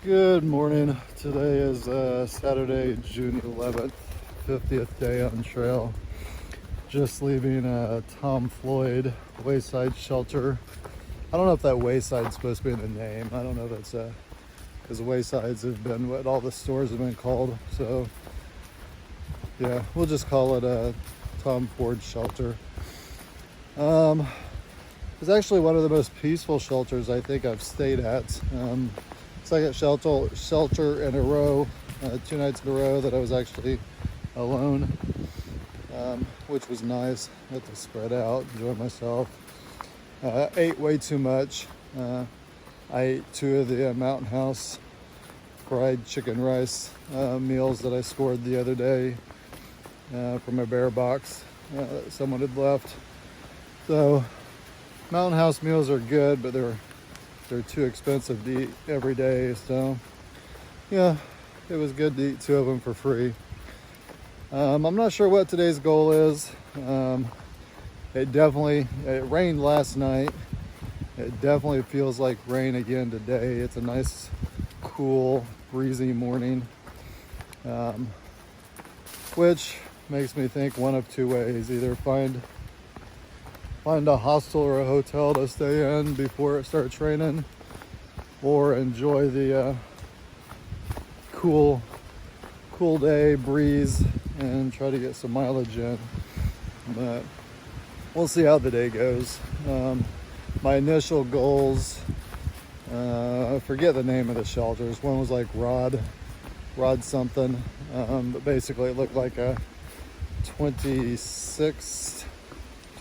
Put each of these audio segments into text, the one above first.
Good morning. Today is Saturday, June 11th, 50th day on trail. Just leaving Tom Floyd Wayside shelter. I don't know if that Wayside's supposed to be in the name. I don't know if that's because Waysides have been what all the stores have been called. So yeah, we'll just call it Tom Ford shelter. It's actually one of the most peaceful shelters I think I've stayed at. Second shelter in a row, 2 nights in a row that I was actually alone, which was nice. I had to spread out, enjoy myself. Ate way too much. I ate 2 of the Mountain House fried chicken rice meals that I scored the other day from a bear box that someone had left. So Mountain House meals are good, but they're too expensive to eat every day. So yeah, it was good to eat 2 of them for free. I'm not sure what today's goal is. It rained last night. It definitely feels like rain again today. It's a nice, cool, breezy morning, which makes me think one of 2 ways: either find a hostel or a hotel to stay in before it starts raining, or enjoy the cool day breeze and try to get some mileage in. But we'll see how the day goes. My initial goals, I forget the name of the shelters. One was like Rod something, but basically it looked like a 26,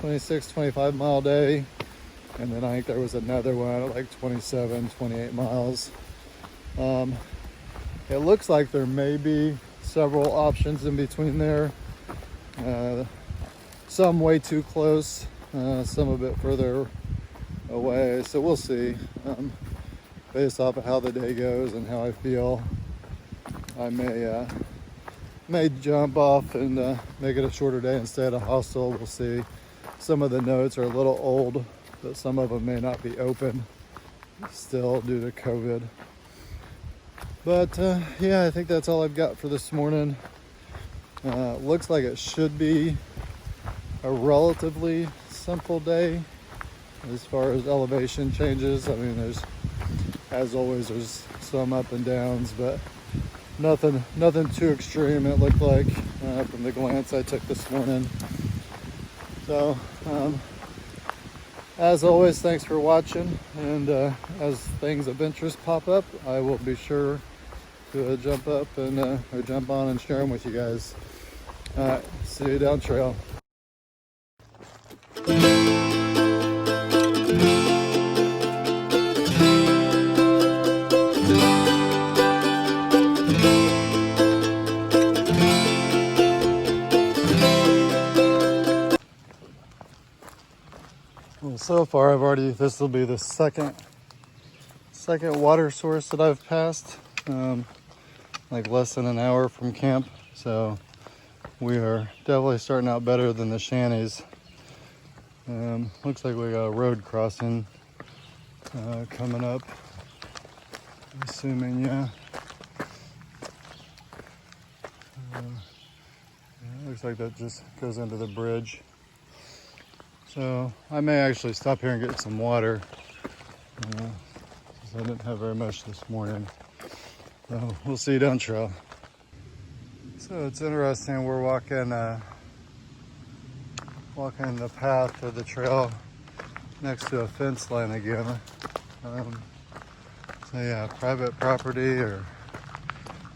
25 mile day. And then I think there was another one at like 27, 28 miles. It looks like there may be several options in between there. Some way too close, some a bit further away. So we'll see. Based off of how the day goes and how I feel, I may jump off and make it a shorter day and stay at a hostel. We'll see. Some of the notes are a little old, but some of them may not be open still due to COVID. But yeah, I think that's all I've got for this morning. Looks like it should be a relatively simple day as far as elevation changes. I mean, as always, there's some up and downs, but nothing too extreme, it looked like, from the glance I took this morning. So as always, thanks for watching, and as things of interest pop up, I will be sure to jump up and or jump on and share them with you guys. All right, see you down trail. Well, so far this will be the second water source that I've passed, like less than an hour from camp. So we are definitely starting out better than the shanties. Looks like we got a road crossing coming up, assuming, yeah. Looks like that just goes into the bridge. So I may actually stop here and get some water, since I didn't have very much this morning. So we'll see you down trail. So it's interesting, we're walking the path of the trail next to a fence line again. So yeah, private property or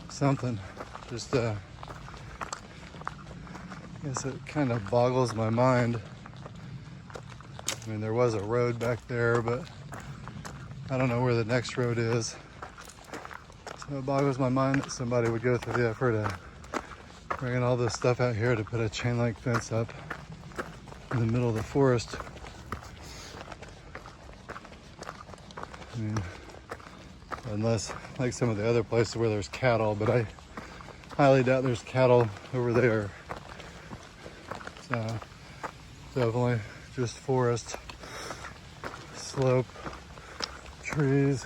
something. Just I guess it kind of boggles my mind. I mean, there was a road back there, but I don't know where the next road is. So it boggles my mind that somebody would go through the effort of bringing all this stuff out here to put a chain link fence up in the middle of the forest. I mean, unless like some of the other places where there's cattle, but I highly doubt there's cattle over there. So definitely just forest, slope, trees,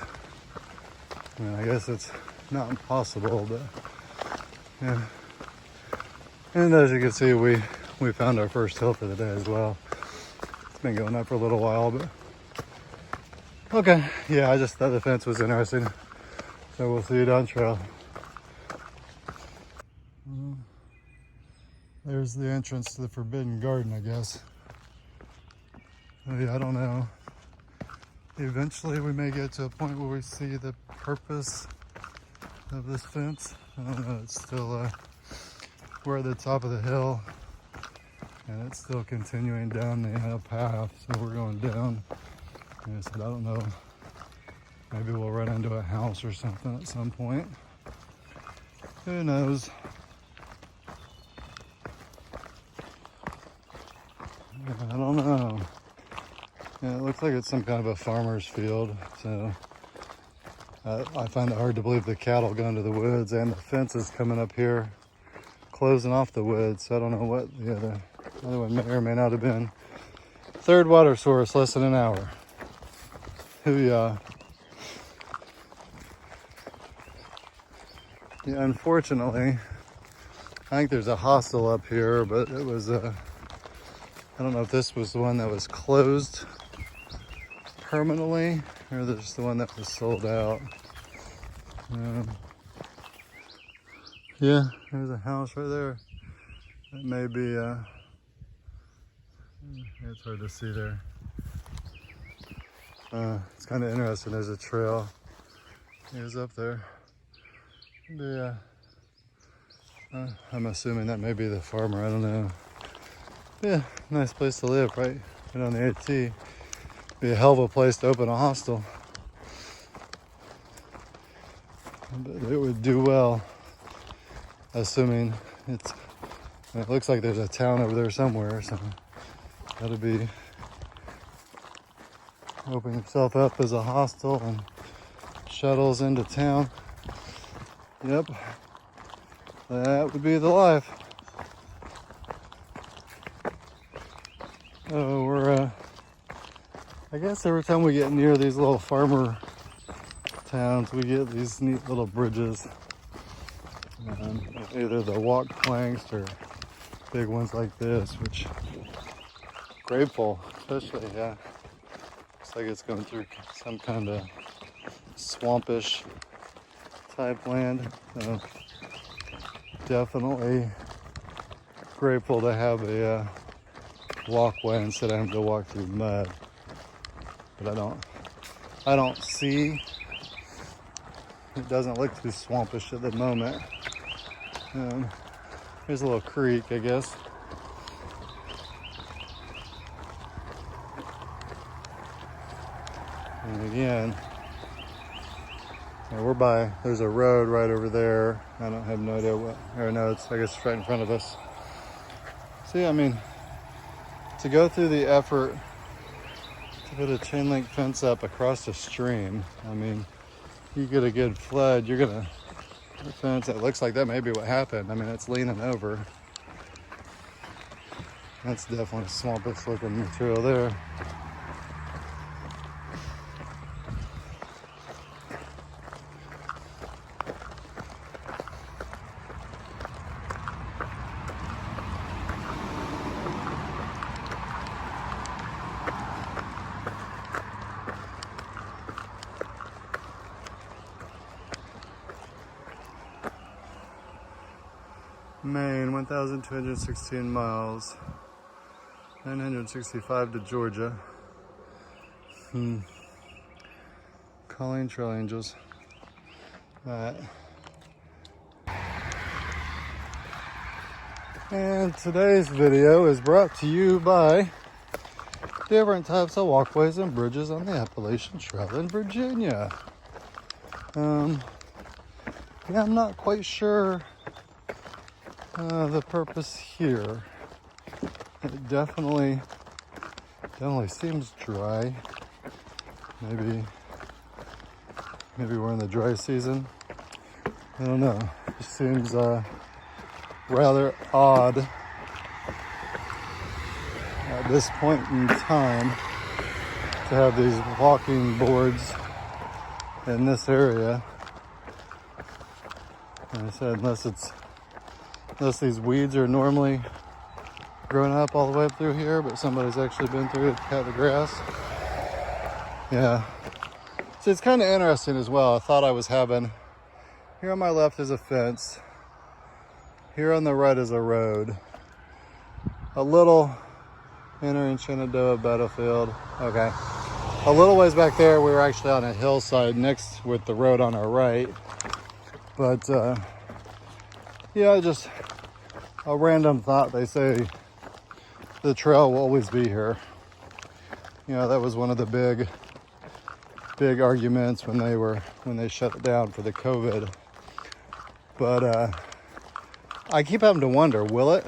I mean, I guess it's not impossible, but yeah. And as you can see, we found our first hill for the day as well. It's been going up for a little while, but okay. Yeah, I just thought the fence was interesting. So we'll see you down trail. There's the entrance to the Forbidden Garden, I guess. Maybe, I don't know. Eventually we may get to a point where we see the purpose of this fence. I don't know, it's still, we're at the top of the hill and it's still continuing down the path, so we're going down. And I said, I don't know, maybe we'll run into a house or something at some point. Who knows? I don't know. Yeah, it looks like it's some kind of a farmer's field, so I find it hard to believe the cattle go into the woods, and the fence is coming up here, closing off the woods, so I don't know what the other one may or may not have been. Third water source, less than an hour. Hoo-yah. Yeah, unfortunately, I think there's a hostel up here, but it was, I don't know if this was the one that was closed permanently, or there's the one that was sold out. Yeah, there's a house right there. It may be, it's hard to see there. It's kind of interesting, there's a trail. He was up there. Yeah, I'm assuming that may be the farmer, I don't know. Yeah, nice place to live, right on the AT. Be a hell of a place to open a hostel. But it would do well, assuming it looks like there's a town over there somewhere, so that'll be opening yourself up as a hostel and shuttles into town. Yep, that would be the life. Oh, we're, I guess every time we get near these little farmer towns, we get these neat little bridges. Either the walk planks or big ones like this, which grateful, especially, yeah. Looks like it's going through some kind of swampish type land. So definitely grateful to have a walkway instead of having to walk through mud. But I don't see, it doesn't look too swampish at the moment. There's a little creek, I guess. And again, we're by, there's a road right over there. I don't have no idea what, or no, it's, I guess it's right in front of us. See, I mean, to go through the effort to put a chain link fence up across the stream, I mean, you get a good flood, you're gonna, the fence, it looks like that may be what happened. I mean, it's leaning over. That's definitely swampish looking material there. Maine, 1,216 miles, 965 to Georgia. Calling Trail Angels. Alright. And today's video is brought to you by different types of walkways and bridges on the Appalachian Trail in Virginia. Yeah, I'm not quite sure the purpose here. It definitely seems dry. Maybe we're in the dry season. I don't know. It just seems rather odd at this point in time to have these walking boards in this area. Like I said, unless these weeds are normally growing up all the way up through here, but somebody's actually been through it to cut the grass. Yeah. So it's kind of interesting as well. I thought I was having, here on my left is a fence. Here on the right is a road. A little entering Shenandoah battlefield. Okay. A little ways back there, we were actually on a hillside next with the road on our right. But yeah, just a random thought. They say the trail will always be here. You know, that was one of the big arguments when they shut it down for the COVID. But I keep having to wonder, will it?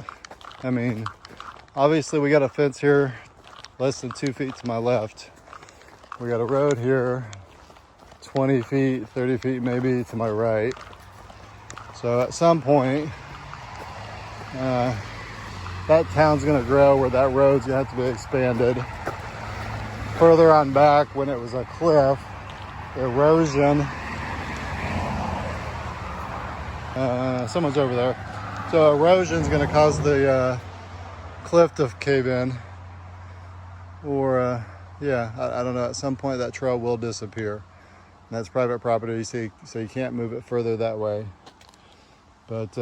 I mean, obviously we got a fence here less than 2 feet to my left. We got a road here 20 feet, 30 feet maybe to my right. So at some point, that town's gonna grow where that road's gonna have to be expanded. Further on back, when it was a cliff, erosion. Someone's over there. So erosion's gonna cause the cliff to cave in. Or, yeah, I don't know, at some point that trail will disappear. And that's private property, so you can't move it further that way. But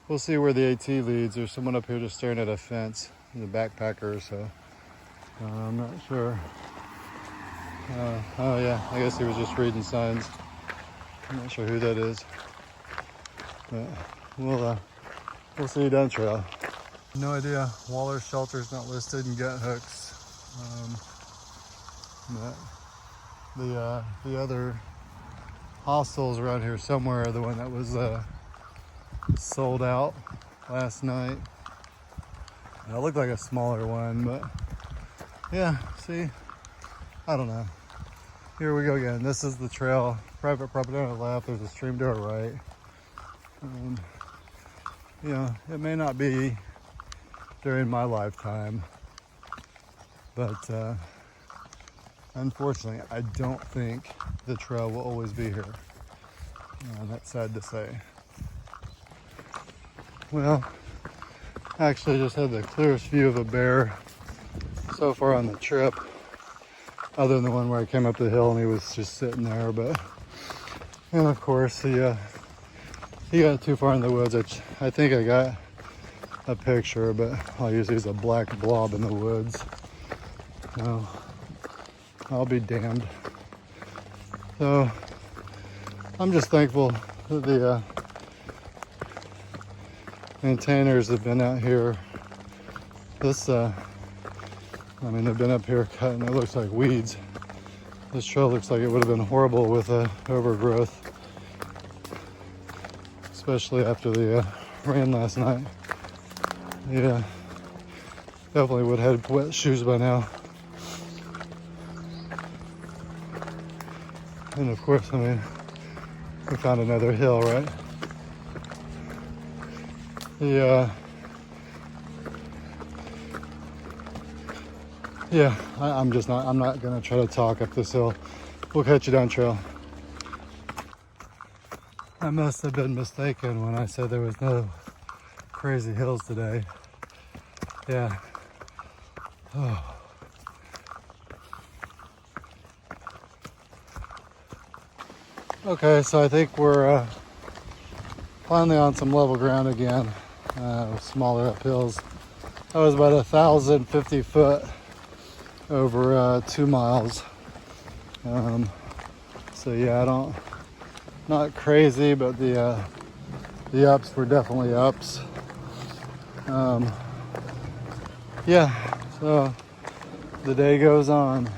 we'll see where the AT leads. There's someone up here just staring at a fence. He's a backpacker, so I'm not sure. Oh yeah, I guess he was just reading signs. I'm not sure who that is. But we'll see you down trail. No idea. Waller's shelter's not listed in gut hooks. But the other hostels around here somewhere, the one that was sold out last night. It looked like a smaller one, but yeah, see, I don't know. Here we go again. This is the trail. Private property on the left. There's a stream to our right. You know, it may not be during my lifetime, but unfortunately, I don't think the trail will always be here. That's sad to say. Well, I actually just had the clearest view of a bear so far on the trip, other than the one where I came up the hill and he was just sitting there. But, and of course, he got too far in the woods. I think I got a picture, but all you see is a black blob in the woods. So, I'll be damned. So, I'm just thankful that the maintainers have been out here. I mean, they've been up here cutting, it looks like weeds. This trail looks like it would have been horrible with overgrowth, especially after the rain last night. Yeah, definitely would have had wet shoes by now. And of course, I mean, we found another hill, right? Yeah, I'm not gonna try to talk up this hill. We'll catch you down trail. I must have been mistaken when I said there was no crazy hills today. Yeah. Oh. Okay, so I think we're finally on some level ground again. Smaller uphills. That was about 1,050 foot over 2 miles. So yeah, not crazy, but the ups were definitely ups. Yeah, so the day goes on.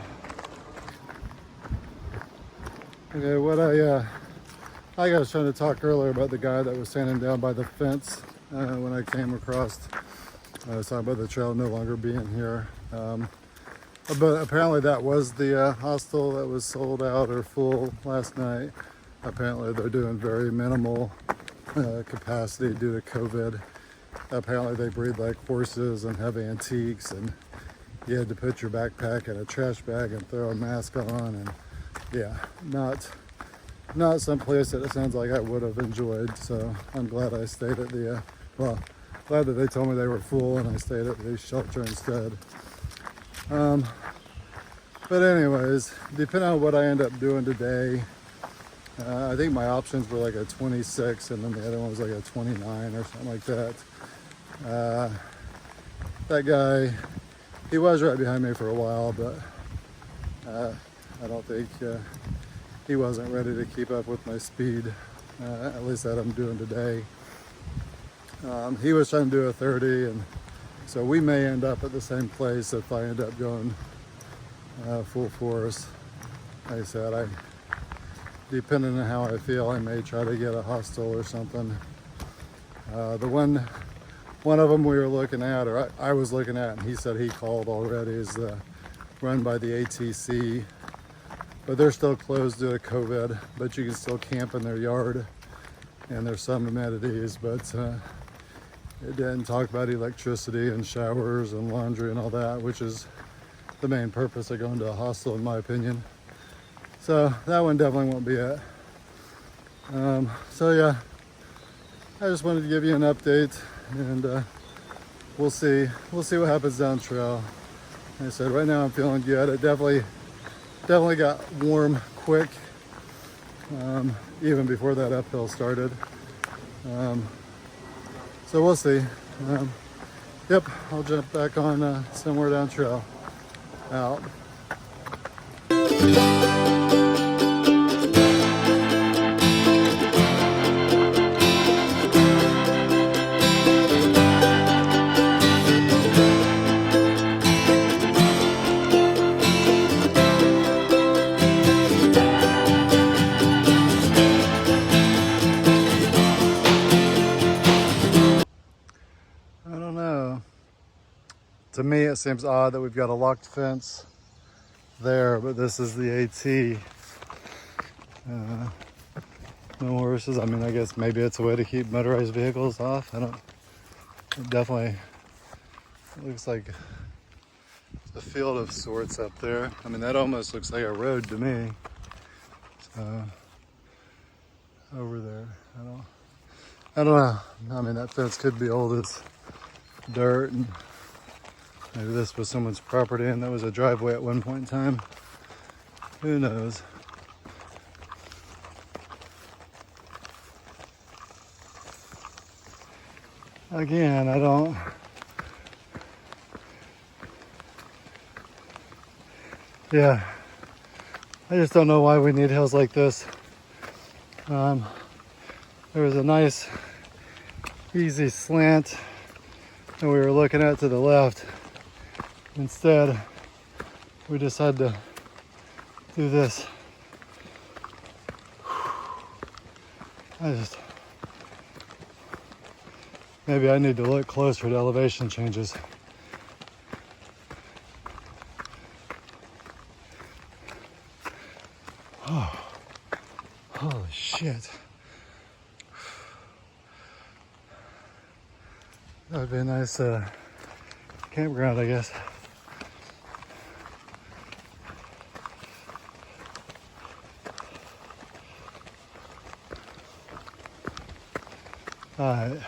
Okay, what I was trying to talk earlier about the guy that was standing down by the fence when I came across. I was talking about the trail no longer being here. But apparently that was the hostel that was sold out or full last night. Apparently they're doing very minimal capacity due to COVID. Apparently they breed like horses and have antiques, and you had to put your backpack in a trash bag and throw a mask on, and yeah, not not some place that it sounds like I would have enjoyed. So I'm glad I stayed at the, well, glad that they told me they were full and I stayed at the shelter instead. But anyways, depending on what I end up doing today, I think my options were like a 26 and then the other one was like a 29 or something like that. That guy, he was right behind me for a while, but I don't think he wasn't ready to keep up with my speed, at least that I'm doing today. He was trying to do a 30, and so we may end up at the same place if I end up going full force. Like I said, depending on how I feel, I may try to get a hostel or something. The one of them we were looking at, or I was looking at, and he said he called already, is run by the ATC, but they're still closed due to COVID, but you can still camp in their yard, and there's some amenities, but it didn't talk about electricity and showers and laundry and all that, which is the main purpose of going to a hostel, in my opinion. So that one definitely won't be it. So yeah, I just wanted to give you an update, and we'll see what happens down trail. Like I said, right now I'm feeling good. It definitely got warm quick, even before that uphill started. So we'll see. Yep, I'll jump back on somewhere down trail. Out. To me, it seems odd that we've got a locked fence there, but this is the AT. No horses. I mean, I guess maybe it's a way to keep motorized vehicles off. It definitely looks like a field of sorts up there. I mean, that almost looks like a road to me. So, over there, I don't know. I mean, that fence could be old as dirt, and maybe this was someone's property and that was a driveway at one point in time. Who knows? Again, yeah, I just don't know why we need hills like this. There was a nice, easy slant that we were looking at to the left. Instead, we decided to do this. Maybe I need to look closer to elevation changes. Oh, holy shit. That would be a nice campground, I guess. Alright,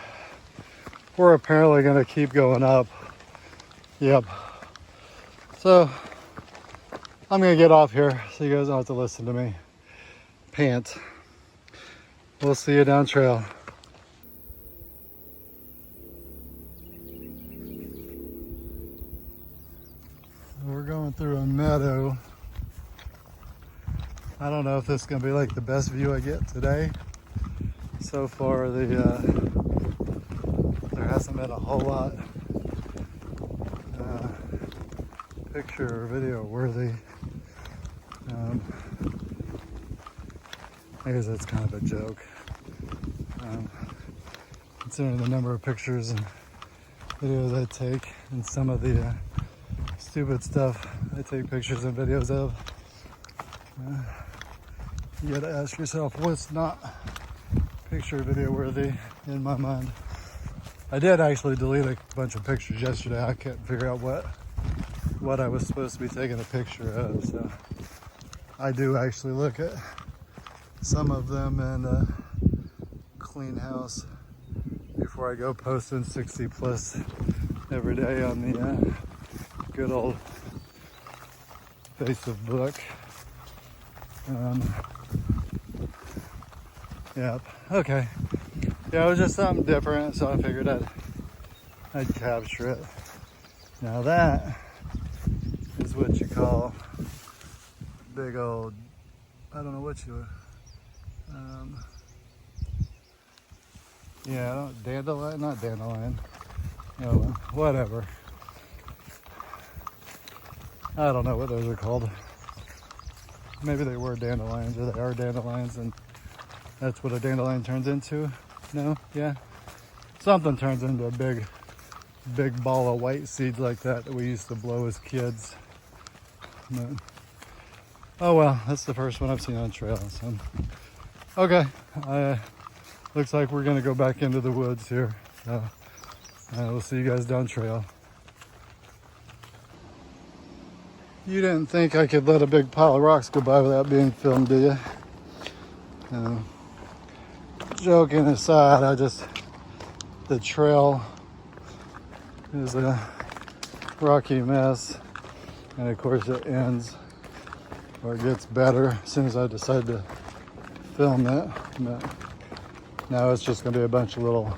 we're apparently going to keep going up. Yep. So, I'm going to get off here so you guys don't have to listen to me pant. We'll see you down trail. We're going through a meadow. I don't know if this is going to be like the best view I get today. So far, there hasn't been a whole lot picture or video worthy. I guess that's kind of a joke. Considering the number of pictures and videos I take and some of the stupid stuff I take pictures and videos of, you gotta ask yourself what's not picture video worthy in my mind. I did actually delete a bunch of pictures yesterday. I couldn't figure out what I was supposed to be taking a picture of, so I do actually look at some of them in a clean house before I go posting 60 plus every day on the good old Facebook. Yep. Okay. Yeah, it was just something different, so I figured I'd capture it. Now that is what you call big old, I don't know what you, yeah, dandelion, not dandelion, no, whatever. I don't know what those are called. Maybe they were dandelions, or they are dandelions, and that's what a dandelion turns into. No? Yeah? Something turns into a big ball of white seeds like that we used to blow as kids. But, oh well, that's the first one I've seen on trail. So. Okay, looks like we're gonna go back into the woods here. So we'll see you guys down trail. You didn't think I could let a big pile of rocks go by without being filmed, do you? Joking aside, the trail is a rocky mess, and of course it ends, or it gets better as soon as I decide to film it. But now it's just gonna be a bunch of little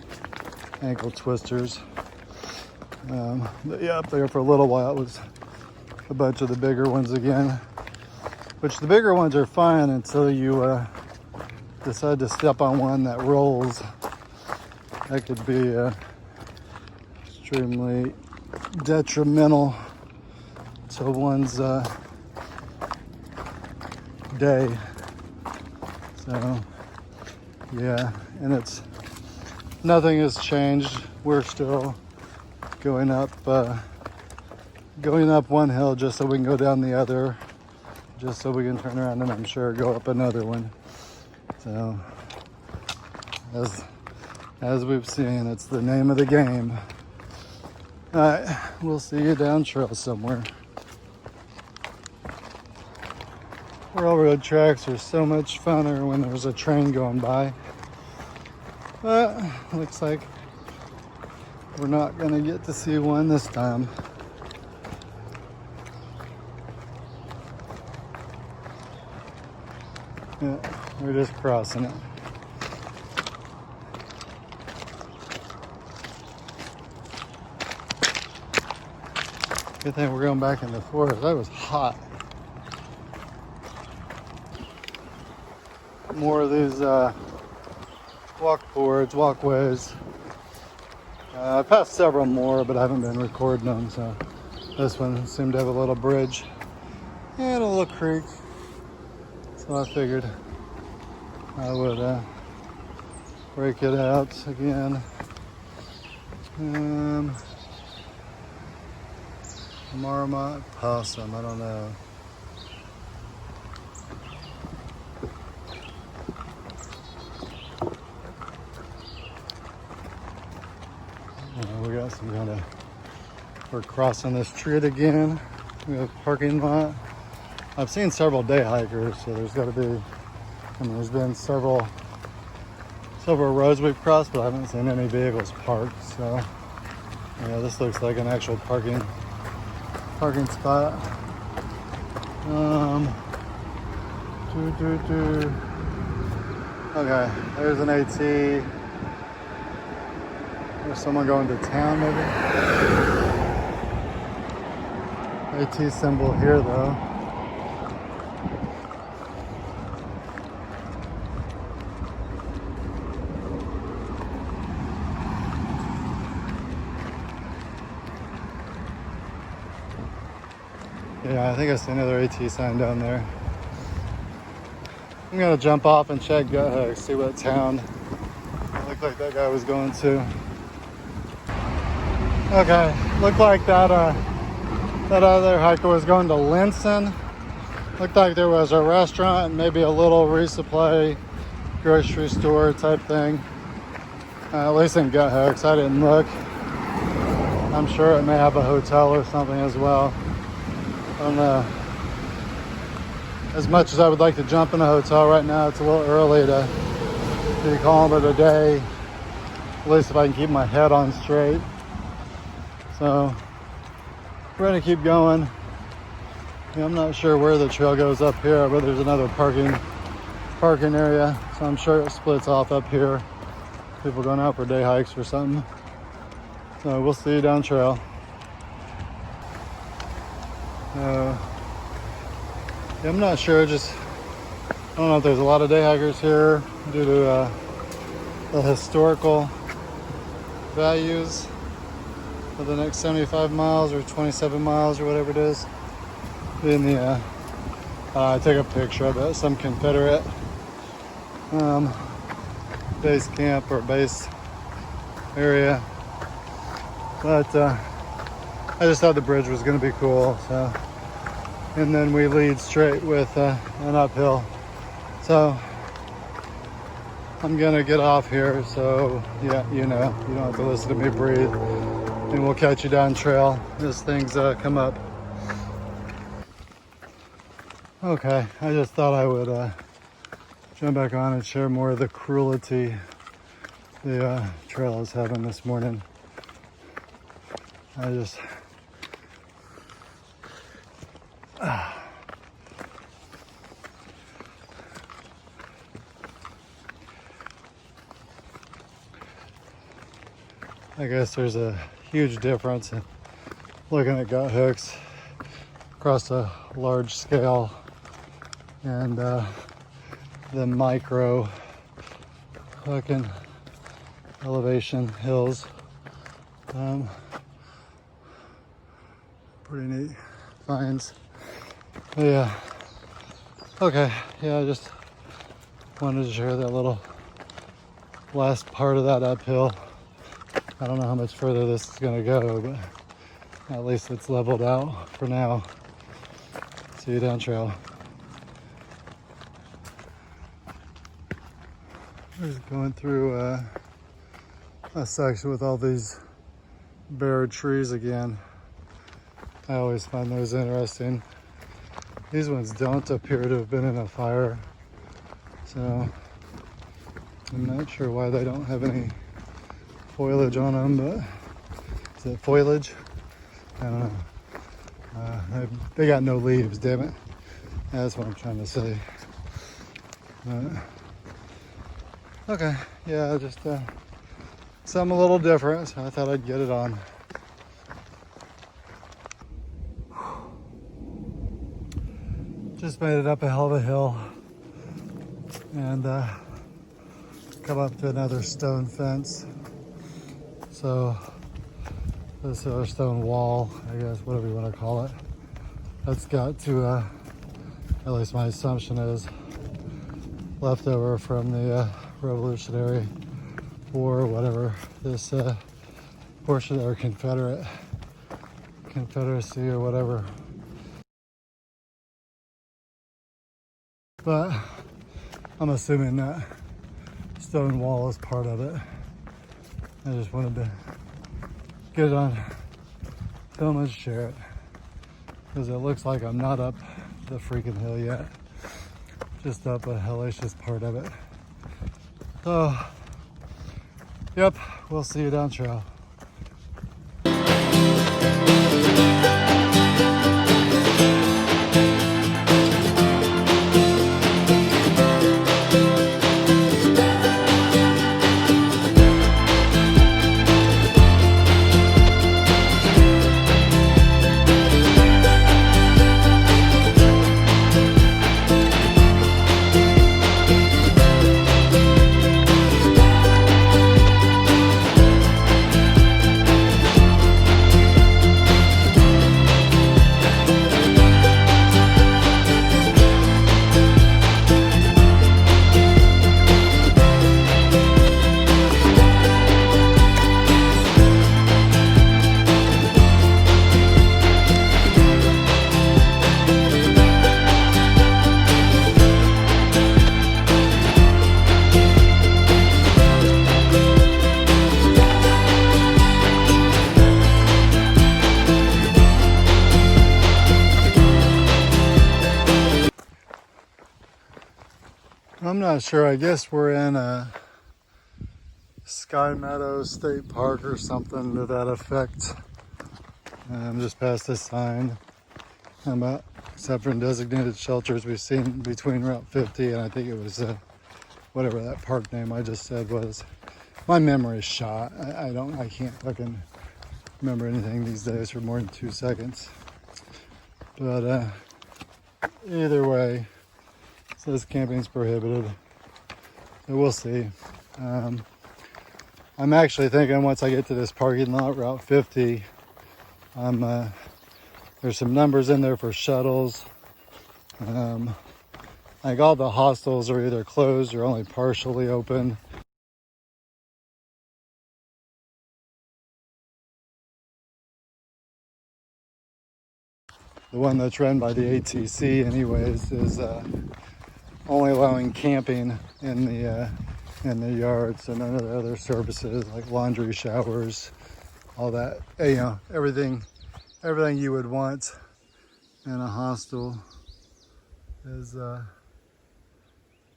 ankle twisters. But yeah, up there for a little while it was a bunch of the bigger ones again, which the bigger ones are fine until you decide to step on one that rolls. That could be extremely detrimental to one's day. So yeah, and nothing has changed. We're still going up one hill just so we can go down the other, just so we can turn around and I'm sure go up another one. So as we've seen, it's the name of the game. All right, we'll see you down trail somewhere. Railroad tracks are so much funner when there's a train going by. But looks like we're not gonna get to see one this time. Yeah, we're just crossing it. Good thing we're going back in the forest. That was hot. More of these walkways. I passed several more, but I haven't been recording them. So this one seemed to have a little bridge and a little creek. So I figured I would break it out again. Marmot, possum, I don't know. We got some we're crossing this street again. We have a parking lot. I've seen several day hikers, so there's got to be, there's been several roads we've crossed, but I haven't seen any vehicles parked. So, yeah, this looks like an actual parking spot. Okay, there's an AT. There's someone going to town, maybe. AT symbol here, though. Yeah, I think I see another AT sign down there. I'm gonna jump off and check see what town it looked like that guy was going to. Okay, looked like that other hiker was going to Linson. Looked like there was a restaurant and maybe a little resupply grocery store type thing. At least in Gut Hooks, I didn't look. I'm sure it may have a hotel or something as well. I don't know. as much as I would like to jump in a hotel right now, it's a little early to be calling it a day. At least if I can keep my head on straight. So we're gonna keep going. Yeah, I'm not sure where the trail goes up here, but there's another parking area. So I'm sure it splits off up here. People going out for day hikes or something. So we'll see you down trail. Yeah, I'm not sure. I don't know if there's a lot of day hikers here due to the historical values for the next 75 miles or 27 miles or whatever it is. In the I took a picture of it, some Confederate base camp or base area, but I just thought the bridge was going to be cool. So, and then we lead straight with an uphill. So I'm gonna get off here. So yeah, you don't have to listen to me breathe, and we'll catch you down trail as things come up. Okay, I just thought I would jump back on and share more of the cruelty the trail is having this morning. I guess there's a huge difference in looking at gut hooks across a large scale and the micro fucking elevation hills. Pretty neat finds. But yeah. Okay, yeah, I just wanted to share that little last part of that uphill. I don't know how much further this is gonna go, but at least it's leveled out for now. See you down trail. We're just going through a section with all these bare trees again. I always find those interesting. These ones don't appear to have been in a fire, so I'm not sure why they don't have any foliage on them, but is it foliage? I don't know. They got no leaves, damn it. That's what I'm trying to say. Okay, yeah, just something a little different, so I thought I'd get it on. Just made it up a hell of a hill and come up to another stone fence. So this is a stone wall, I guess, whatever you want to call it. That's got to, at least my assumption is, leftover from the Revolutionary War, whatever this portion, or Confederacy or whatever. But I'm assuming that stone wall is part of it. I just wanted to get it on film and share it, because it looks like I'm not up the freaking hill yet, just up a hellacious part of it. So, yep, we'll see you down trail. I'm not sure. I guess we're in a Sky Meadows State Park or something to that effect. I'm just past this sign about separate designated shelters we've seen between Route 50 and I think it was whatever that park name I just said was. My memory's shot. I can't fucking remember anything these days for more than 2 seconds. But either way, it says camping's prohibited. So we'll see. I'm actually thinking once I get to this parking lot, Route 50, there's some numbers in there for shuttles. Like all the hostels are either closed or only partially open. The one that's run by the ATC anyways is only allowing camping in the yards and none of the other services like laundry, showers, all that, you know, everything you would want in a hostel is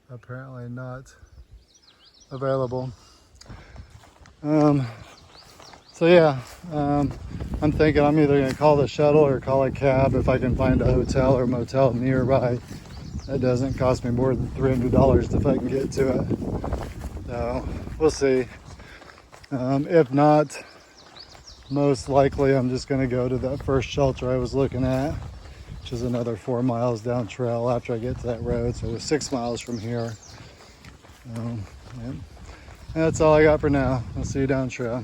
apparently not available. So yeah, I'm thinking I'm either gonna call the shuttle or call a cab if I can find a hotel or motel nearby that doesn't cost me more than $300 if I can get to it. So we'll see. If not, most likely I'm just gonna go to that first shelter I was looking at, which is another 4 miles down trail after I get to that road. So it was 6 miles from here. Yeah. That's all I got for now. I'll see you down trail.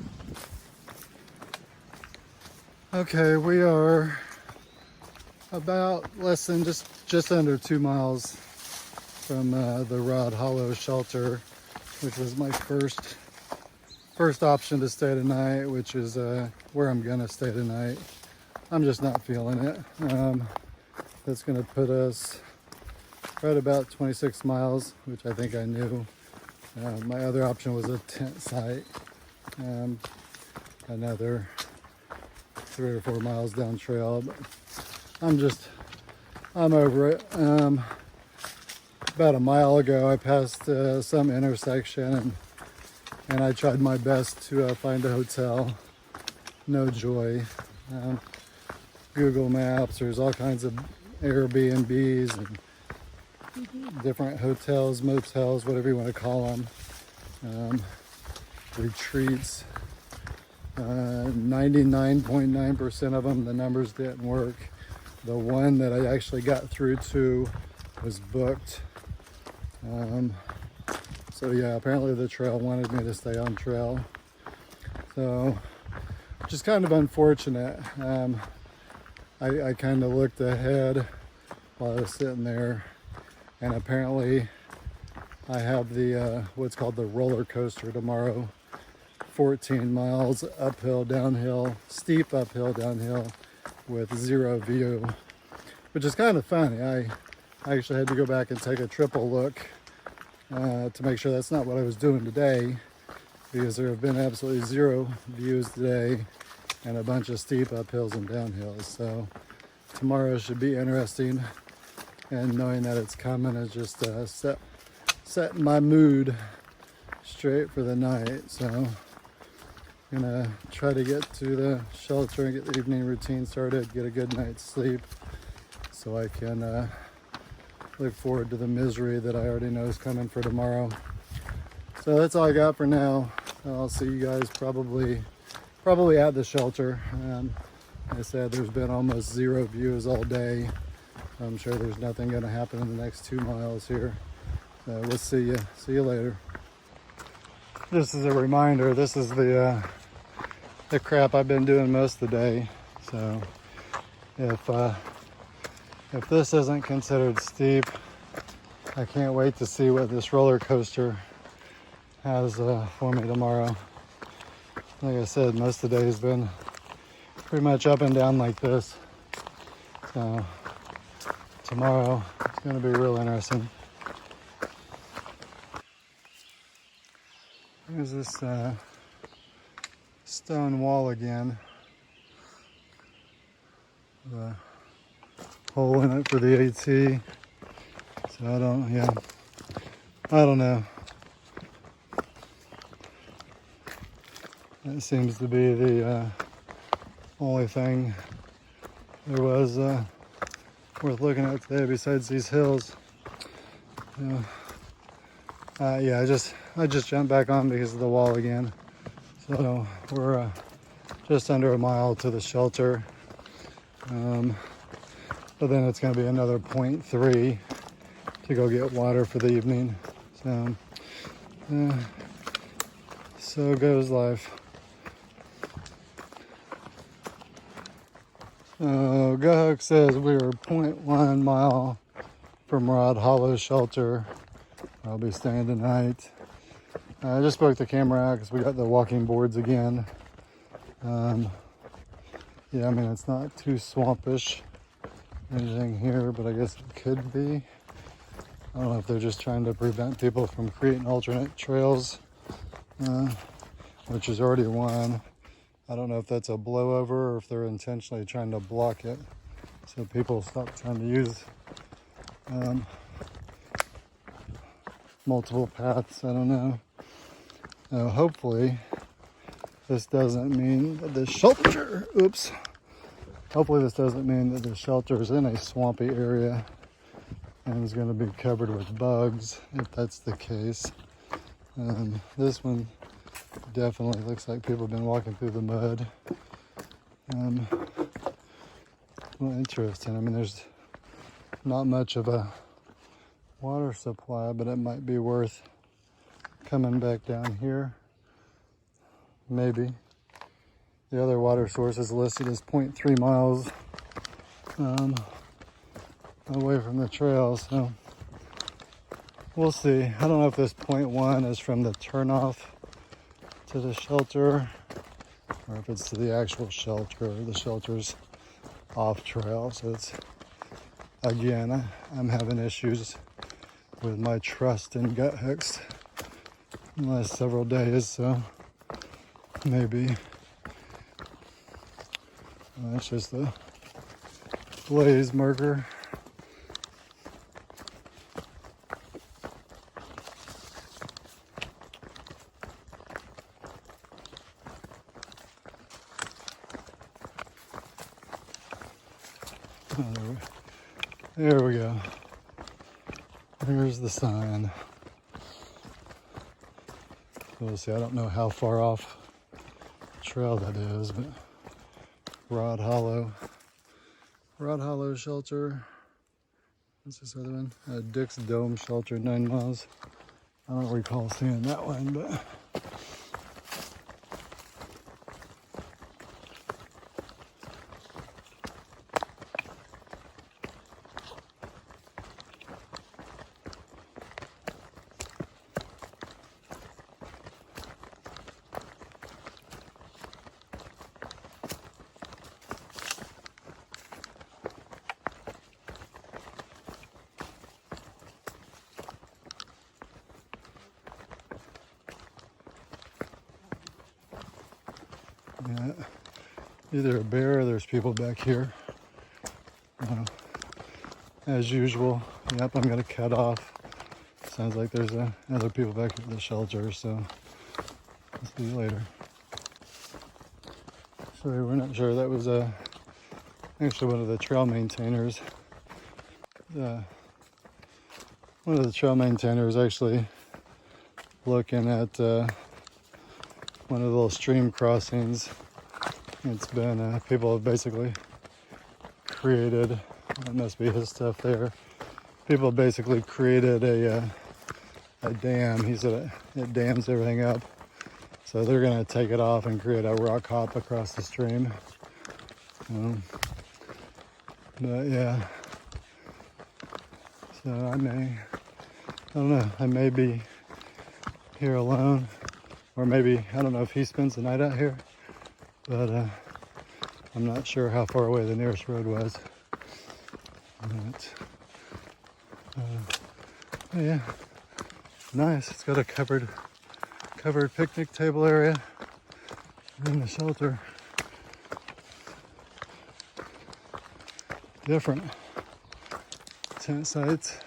Okay, we are about less than just under 2 miles from the Rod Hollow shelter, which was my first option to stay tonight, which is where I'm gonna stay tonight. I'm just not feeling it. That's gonna put us right about 26 miles, which I think I knew. My other option was a tent site, another 3 or 4 miles down trail, but I'm over it. About a mile ago, I passed some intersection and I tried my best to find a hotel. No joy. Google Maps, there's all kinds of Airbnbs and different hotels, motels, whatever you want to call them. Retreats. 99.9% of them, the numbers didn't work. The one that I actually got through to was booked. So yeah, apparently the trail wanted me to stay on trail. So just kind of unfortunate. I kind of looked ahead while I was sitting there, and apparently I have the what's called the roller coaster tomorrow. 14 miles uphill, downhill, steep uphill, downhill with zero view, which is kind of funny. I actually had to go back and take a triple look to make sure that's not what I was doing today, because there have been absolutely zero views today and a bunch of steep uphills and downhills. So tomorrow should be interesting, and knowing that it's coming is just setting my mood straight for the night. So I'm gonna try to get to the shelter and get the evening routine started, get a good night's sleep so I can look forward to the misery that I already know is coming for tomorrow. So that's all I got for now. I'll see you guys probably at the shelter. Like I said, there's been almost zero views all day. I'm sure there's nothing gonna happen in the next 2 miles here. So we'll see you later. Just as a reminder, this is the crap I've been doing most of the day. So if this isn't considered steep, I can't wait to see what this roller coaster has for me tomorrow. Like I said, most of the day has been pretty much up and down like this. So tomorrow it's going to be real interesting. There's this stone wall again. The hole in it for the AT. So I don't know. That seems to be the only thing there was worth looking at today besides these hills. Yeah, I just jumped back on because of the wall again. So we're just under a mile to the shelter. But then it's going to be another 0.3 to go get water for the evening. So goes life. GoHook says we are 0.1 mile from Rod Hollow Shelter. I'll be staying tonight. I just broke the camera out because we got the walking boards again. Yeah, I mean, it's not too swampish or anything here, but I guess it could be. I don't know if they're just trying to prevent people from creating alternate trails, which is already one. I don't know if that's a blowover or if they're intentionally trying to block it so people stop trying to use multiple paths. I don't know. Hopefully this doesn't mean that the shelter, hopefully this doesn't mean that the shelter is in a swampy area and is going to be covered with bugs, if that's the case. This one definitely looks like people have been walking through the mud. Well, interesting. I mean, there's not much of a water supply, but it might be worth coming back down here. Maybe. The other water source is listed as 0.3 miles away from the trail, so we'll see. I don't know if this 0.1 is from the turnoff to the shelter or if it's to the actual shelter. The shelter's off trail, so it's, again, I'm having issues with my trust in gut hooks in the last several days, so maybe that's just the blaze marker. There we go. There's the sign. We'll see. I don't know how far off trail that is, but Rod Hollow Shelter. What's this other one? Dick's Dome Shelter, 9 miles. I don't recall seeing that one, but yeah, either a bear or there's people back here. As usual, yep, I'm gonna cut off. Sounds like there's other people back at the shelter, so I'll see you later. So we're not sure. That was actually one of the trail maintainers. One of the trail maintainers actually looking at one of the little stream crossings. It's been, people have basically created, that must be his stuff there. People have basically created a dam. He said it dams everything up. So they're gonna take it off and create a rock hop across the stream. But yeah, so I don't know, I may be here alone, or maybe, I don't know if he spends the night out here, but I'm not sure how far away the nearest road was. But yeah, nice. It's got a covered picnic table area in the shelter. Different tent sites.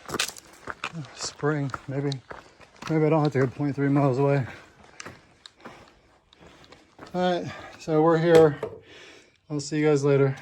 Spring, maybe Maybe I don't have to go 0.3 miles away. All right, so we're here. I'll see you guys later.